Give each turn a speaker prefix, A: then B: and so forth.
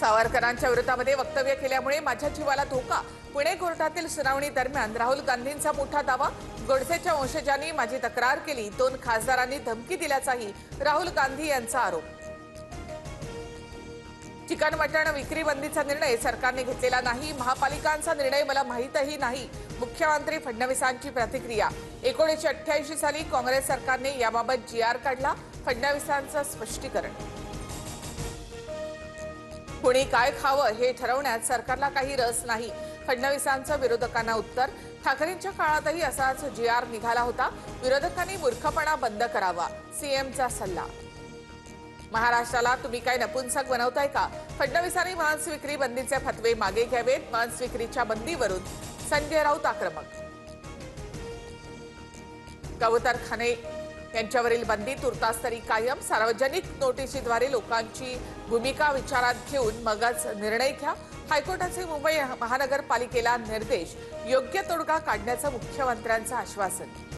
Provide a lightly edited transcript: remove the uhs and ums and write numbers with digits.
A: सावरकरांच्या विरोधामध्ये वक्तव्य केल्यामुळे माझ्या जीवाला धोका। पुणे कोर्टातील सुनावणी दरम्यान राहुल गांधींचा मोठा दावा। गोडसेच्या वंशजांनी माझी तक्रार केली, 2 खासदारांनी धमकी दिल्याचाही राहुल गांधी यांचा आरोप। चिकन मटण विक्री बंदीचा निर्णय सरकारने घेतलेला नाही, महापालिकांचा निर्णय मला माहीतही नाही। मुख्यमंत्री फडणवीसांची प्रतिक्रिया। 1988 साली काँग्रेस सरकारने याबाबत जीआर काढला, फडणवीसांचं स्पष्टीकरण। कोणी काय खावं हे ठरवण्यात सरकारला काही रस नाही, फडणवीसांचं विरोधकांना उत्तर। ठाकरेंच्या काळातही असाच जीआर निघाला होता, विरोधकांनी मूर्खपणा बंद करावा, सीएमचा सल्ला। महाराष्ट्राला तुम्ही काय नपुंसक बनवताय का? फडणवीसांनी मांस विक्री बंदीचे फतवे मागे घ्यावेत, मांस विक्रीच्या बंदीवरून संजय राऊत आक्रमक। कबूतरखाने यांच्यावरील बंदी तुर्तास तरी कायम, सार्वजनिक नोटिशीद्वारे लोकांची भूमिका विचारात घेऊन मगच निर्णय घ्या। हायकोर्टाचे मुंबई महानगरपालिकेला निर्देश, योग्य तोडगा काढण्याचं मुख्यमंत्र्यांचं आश्वासन।